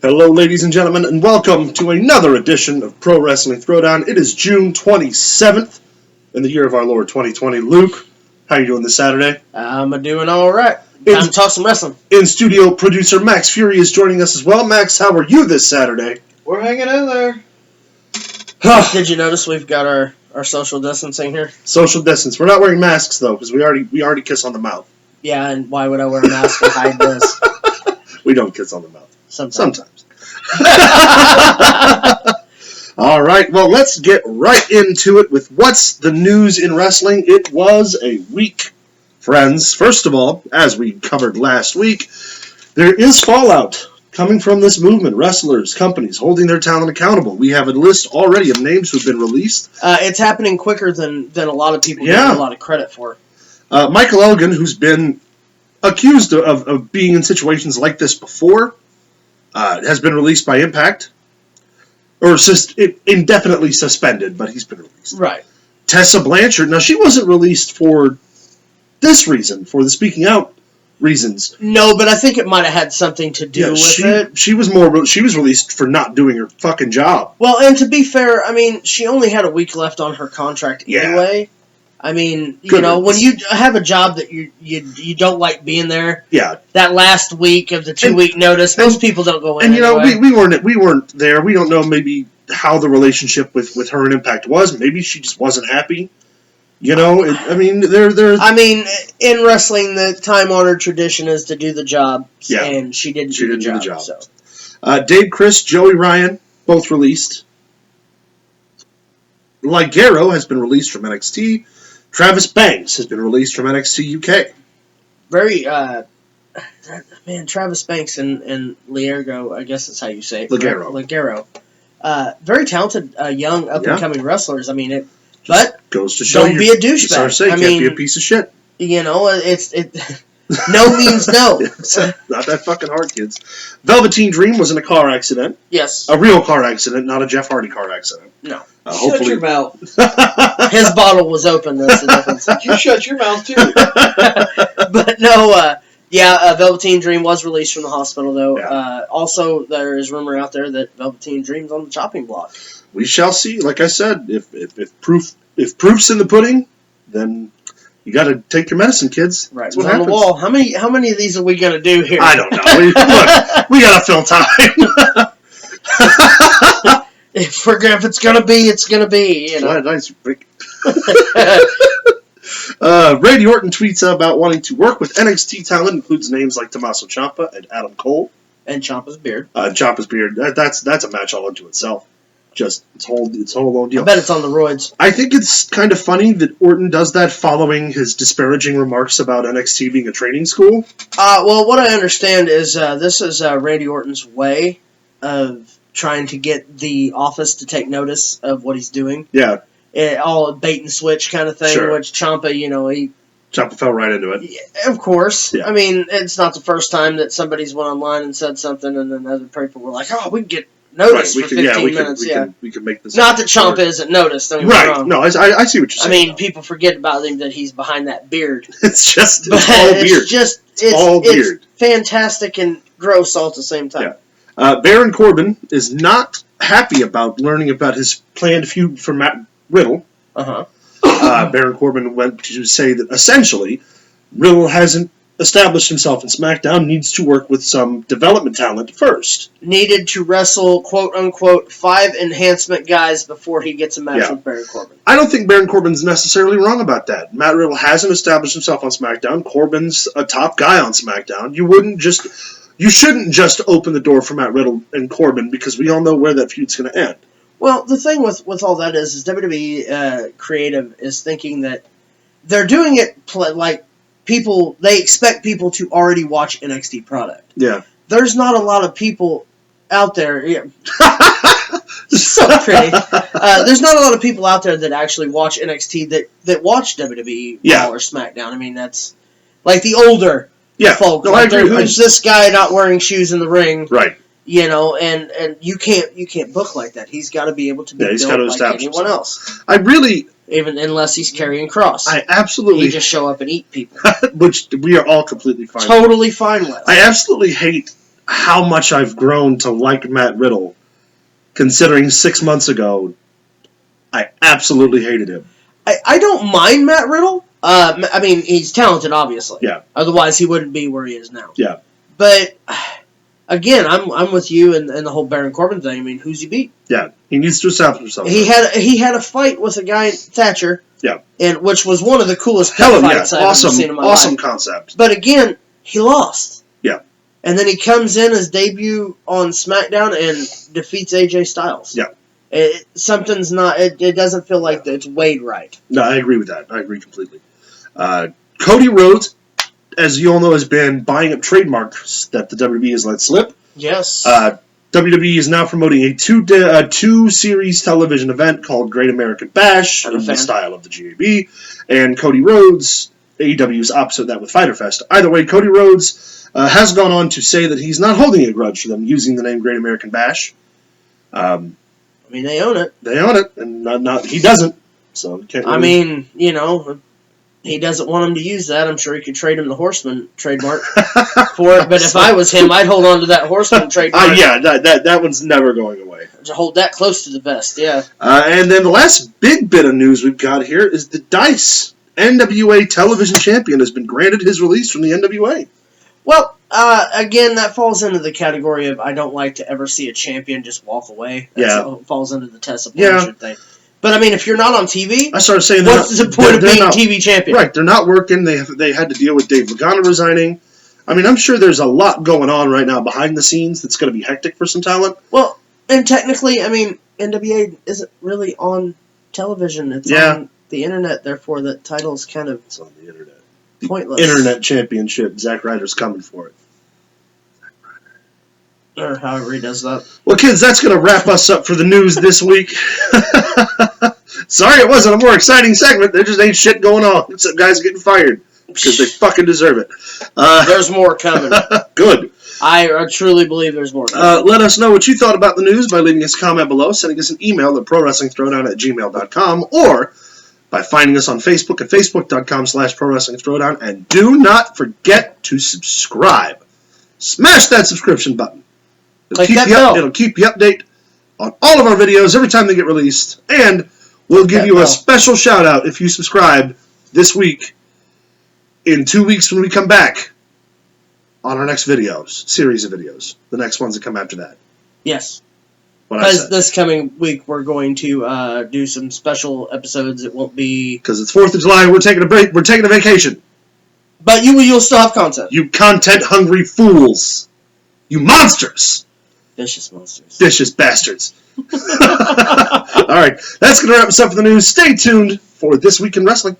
Hello, ladies and gentlemen, and welcome to another edition of Pro Wrestling Throwdown. It is June 27th in the year of our Lord 2020. Luke, how are you doing this Saturday? I'm doing all right. Time to talk some wrestling. In studio, producer Max Fury is joining us as well. Max, how are you this Saturday? We're hanging in there. Did you notice we've got our social distancing here? Social distance. We're not wearing masks though, because we already kiss on the mouth. Yeah, and why would I wear a mask to hide this? We don't kiss on the mouth. Sometimes. All right, well, let's get right into it with what's the news in wrestling. It was a week, friends. First of all, as we covered last week, there is fallout coming from this movement. Wrestlers, companies holding their talent accountable. We have a list already of names who've been released. It's happening quicker than a lot of people give a lot of credit for. Michael Elgin, who's been accused of being in situations like this before, has been released by Impact. Or indefinitely suspended, but he's been released. Right. Tessa Blanchard, now she wasn't released for this reason, for the speaking out reasons. No, but I think it might have had something to do with it. She was released for not doing her fucking job. Well, and to be fair, I mean, she only had a week left on her contract anyway. I mean, when you have a job that you don't like being there, that last week of the 2-week notice, most people don't go in. And we weren't there. We don't know maybe how the relationship with her and Impact was. Maybe she just wasn't happy. In wrestling, the time-honored tradition is to do the job, and she didn't do the job. So. Dave Chris, Joey Ryan, both released. Ligero has been released from NXT. Travis Banks has been released from NXT UK. Travis Banks and Ligero, I guess that's how you say it. Ligero. Very talented, young, up-and-coming wrestlers. I mean, but goes to show don't be a douchebag. Can't be a piece of shit. No means no. Not that fucking hard, kids. Velveteen Dream was in a car accident. Yes. A real car accident, not a Jeff Hardy car accident. No. Shut your mouth. His bottle was open, that's the difference. You shut your mouth, too. But no, Velveteen Dream was released from the hospital, though. Yeah. Also, there is rumor out there that Velveteen Dream's on the chopping block. We shall see. Like I said, if proof's in the pudding, then you got to take your medicine, kids. Right. That's what on happens. The wall. How many of these are we going to do here? I don't know. We got to fill time. If it's going to be, it's going to be. Nice, Rick. Randy Orton tweets about wanting to work with NXT talent, includes names like Tommaso Ciampa and Adam Cole. And Ciampa's beard. Ciampa's beard. That's a match all unto itself. Just its whole own deal. I bet it's on the roids. I think it's kind of funny that Orton does that following his disparaging remarks about NXT being a training school. Well, what I understand is this is Randy Orton's way of trying to get the office to take notice of what he's doing. Yeah. All a bait and switch kind of thing, Sure. which Ciampa, Ciampa fell right into it. Yeah, of course. Yeah. I mean, it's not the first time that somebody's went online and said something and then other people were like, we can get noticed for 15 minutes. We can make this. Not that Ciampa isn't noticed. Don't get me wrong. No, I see what you're saying. I mean, people forget about him that he's behind that beard. It's all beard. It's all beard. It's fantastic and gross all at the same time. Yeah. Baron Corbin is not happy about learning about his planned feud for Matt Riddle. Baron Corbin went to say that essentially Riddle hasn't established himself in SmackDown, needs to work with some development talent first. Needed to wrestle, quote-unquote, 5 enhancement guys before he gets a match with Baron Corbin. I don't think Baron Corbin's necessarily wrong about that. Matt Riddle hasn't established himself on SmackDown. Corbin's a top guy on SmackDown. You shouldn't just open the door for Matt Riddle and Corbin because we all know where that feud's going to end. Well, the thing with all that is WWE creative is thinking that they're doing it like they expect people to already watch NXT product. Yeah. There's not a lot of people out there. Yeah. So pretty. There's not a lot of people out there that actually watch NXT that watch WWE or SmackDown. I mean, that's like the older folk. No, I agree. Who's this guy not wearing shoes in the ring? Right. And you can't book like that. He's got to be able to be built like anyone else. Even unless he's carrying cross. I absolutely... He just show up and eat people. Which we are all completely fine Totally fine with. I absolutely hate how much I've grown to like Matt Riddle, considering 6 months ago, I absolutely hated him. I don't mind Matt Riddle. I mean, he's talented, obviously. Yeah. Otherwise, he wouldn't be where he is now. Yeah. But again, I'm with you and the whole Baron Corbin thing. I mean, who's he beat? Yeah, he needs to establish himself. He had a fight with a guy, Thatcher. Yeah. And which was one of the coolest Hell fights I've ever seen in my life. Awesome concept. But again, he lost. Yeah. And then he comes in his debut on SmackDown and defeats AJ Styles. Yeah. Something's not. It doesn't feel like it's weighed right. No, I agree with that. I agree completely. Cody Rhodes, as you all know, has been buying up trademarks that the WWE has let slip. Yes. WWE is now promoting a two-series television event called Great American Bash in the style of the GAB, and Cody Rhodes, AEW is opposite that with Fyter Fest. Either way, Cody Rhodes has gone on to say that he's not holding a grudge for them using the name Great American Bash. I mean, they own it. They own it, and not he doesn't. So can't really... I mean, he doesn't want him to use that. I'm sure he could trade him the Horseman trademark for it. But if I was him, I'd hold on to that Horseman trademark. Yeah, that one's never going away. To hold that close to the vest, yeah. And then the last big bit of news we've got here is the Dice NWA Television Champion has been granted his release from the NWA. Well, again, that falls into the category of I don't like to ever see a champion just walk away. That falls into the Tessa Blanchard thing. But I mean, if you're not on TV, I started saying what's the point of being TV champion? Right, they're not working. They had to deal with Dave Lagana resigning. I mean, I'm sure there's a lot going on right now behind the scenes that's going to be hectic for some talent. Well, and technically, I mean, NWA isn't really on television. It's on the internet. Therefore, the title's kind of on the internet. Pointless. Internet championship. Zack Ryder's coming for it. Or however he does that. Well, kids, that's going to wrap us up for the news this week. Sorry it wasn't a more exciting segment. There just ain't shit going on except guys getting fired. Because they fucking deserve it. There's more coming. Good. I truly believe there's more coming. Let us know what you thought about the news by leaving us a comment below, sending us an email at prowrestlingthrowdown@gmail.com, or by finding us on Facebook at facebook.com/prowrestlingthrowdown. And do not forget to subscribe. Smash that subscription button. It'll keep you updated on all of our videos every time they get released. And we'll give you a special shout out if you subscribe this week, in 2 weeks when we come back on our next series of videos. The next ones that come after that. Yes. Because this coming week we're going to do some special episodes. It won't be... Because it's 4th of July, we're taking a break, we're taking a vacation. But you'll still have content. You content-hungry fools. You monsters. Vicious monsters. Vicious bastards. Alright, that's going to wrap us up for the news. Stay tuned for This Week in Wrestling.